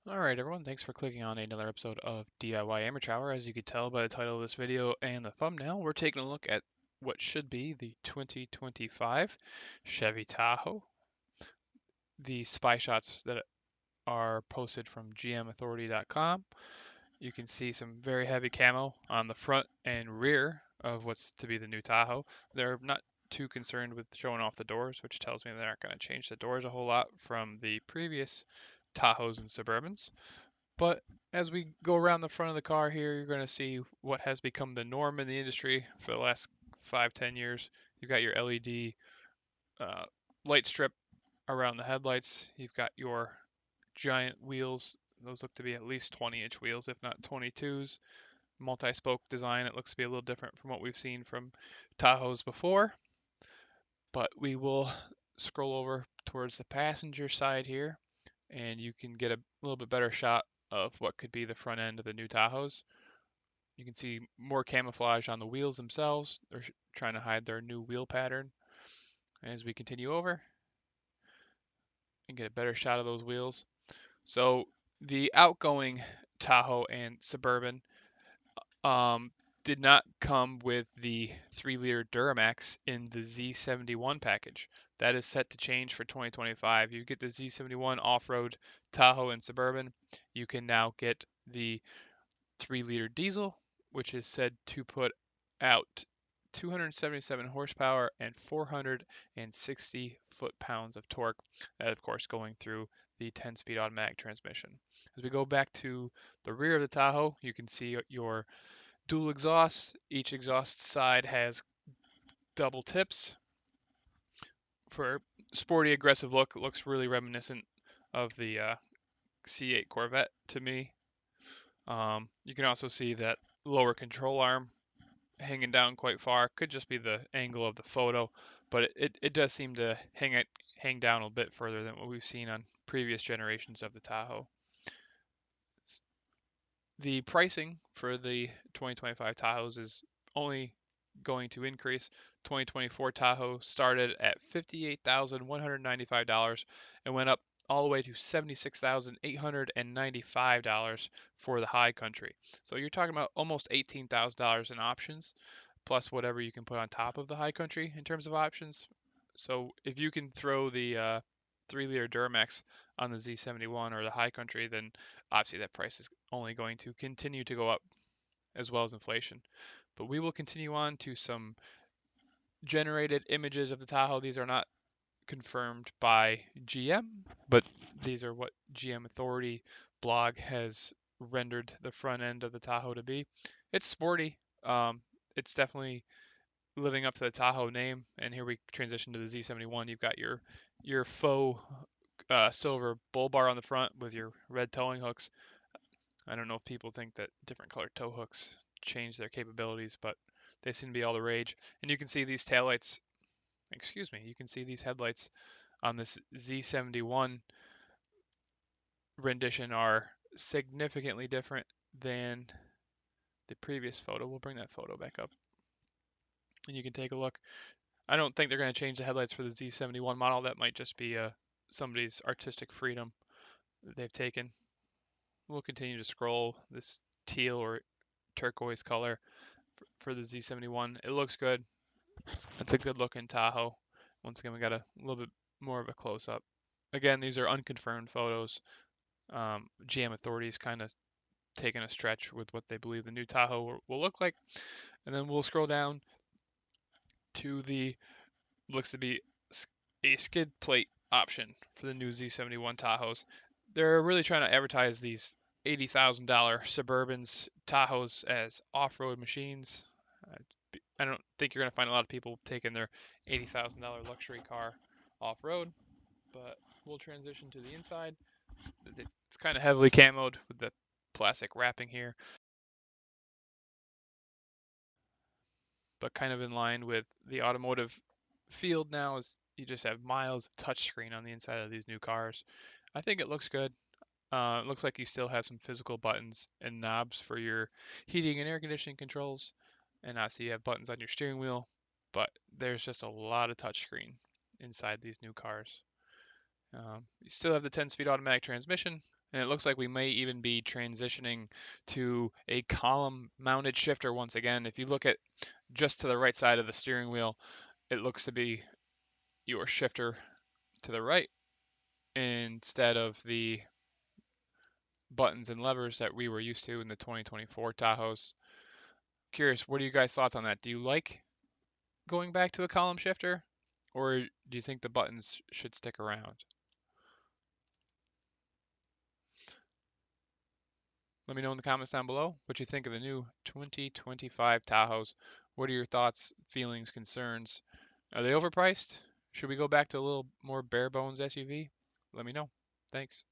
Alright everyone, thanks for clicking on another episode of DIY Amateur Hour. As you can tell by the title of this video and the thumbnail, we're taking a look at what should be the 2025 Chevy Tahoe. The spy shots that are posted from gmauthority.com. You can see some very heavy camo on the front and rear of what's to be the new Tahoe. They're not too concerned with showing off the doors, which tells me they're not going to change the doors a whole lot from the previous Tahoes and Suburbans. But as we go around the front of the car here, you're going to see what has become the norm in the industry for the last 5-10 years. You've got your LED light strip around the headlights. You've got your giant wheels. Those look to be at least 20-inch wheels, if not 22s. Multi-spoke design. It looks to be a little different from what we've seen from Tahoes before. But we will scroll over towards the passenger side here, and you can get a little bit better shot of what could be the front end of the new Tahoes. You can see more camouflage on the wheels themselves. They're trying to hide their new wheel pattern. As we continue over and get a better shot of those wheels. So the outgoing Tahoe and Suburban um, did not come with the 3-liter Duramax in the Z71 package. That is set to change for 2025. You get the Z71 off-road Tahoe and Suburban. You can now get the 3-liter diesel, which is said to put out 277 horsepower and 460 foot-pounds of torque. That, of course, going through the 10-speed automatic transmission. As we go back to the rear of the Tahoe, you can see your dual exhausts. Each exhaust side has double tips. For sporty, aggressive look, it looks really reminiscent of the C8 Corvette to me. You can also see that lower control arm hanging down quite far. Could just be the angle of the photo, but it does seem to hang down a bit further than what we've seen on previous generations of the Tahoe. The pricing for the 2025 Tahoes is only going to increase. 2024 Tahoe started at $58,195 and went up all the way to $76,895 for the high country. So you're talking about almost $18,000 in options, plus whatever you can put on top of the high country in terms of options. So if you can throw the 3-liter Duramax on the Z71 or the high country, then obviously that price is only going to continue to go up as well as inflation. But we will continue on to some generated images of the Tahoe. These are not confirmed by GM, but these are what GM Authority blog has rendered the front end of the Tahoe to be. It's sporty. It's definitely living up to the Tahoe name. And here we transition to the Z71. You've got your faux silver bull bar on the front with your red towing hooks. I don't know if people think that different colored tow hooks change their capabilities, but they seem to be all the rage. And you can see these taillights, you can see these headlights on this Z71 rendition are significantly different than the previous photo. We'll bring that photo back up and you can take a look. I don't think they're going to change the headlights for the Z71 model. That might just be somebody's artistic freedom that they've taken. We'll continue to scroll this teal or turquoise color for the Z71. It looks good. It's a good looking Tahoe. Once again, we got a little bit more of a close up. Again, these are unconfirmed photos. GM Authority's kind of taking a stretch with what they believe the new Tahoe will look like. And then we'll scroll down to the looks to be a skid plate option for the new Z71 Tahoes. They're really trying to advertise these $80,000 Suburbans, Tahoes as off-road machines. I don't think you're going to find a lot of people taking their $80,000 luxury car off-road, but we'll transition to the inside. It's kind of heavily camoed with the plastic wrapping here, but kind of in line with the automotive field now is you just have miles of touchscreen on the inside of these new cars. I think it looks good. It looks like you still have some physical buttons and knobs for your heating and air conditioning controls. And obviously you have buttons on your steering wheel, but there's just a lot of touchscreen inside these new cars. You still have the 10-speed automatic transmission, And it looks like we may even be transitioning to a column mounted shifter once again. If you look at just to the right side of the steering wheel, it looks to be your shifter to the right instead of the buttons and levers that we were used to in the 2024 Tahoes. Curious, what are you guys' thoughts on that? Do you like going back to a column shifter, or do you think the buttons should stick around? Let me know in the comments down below what you think of the new 2025 Tahoes. What are your thoughts, feelings, concerns? Are they overpriced? Should we go back to a little more bare bones SUV? Let me know. Thanks.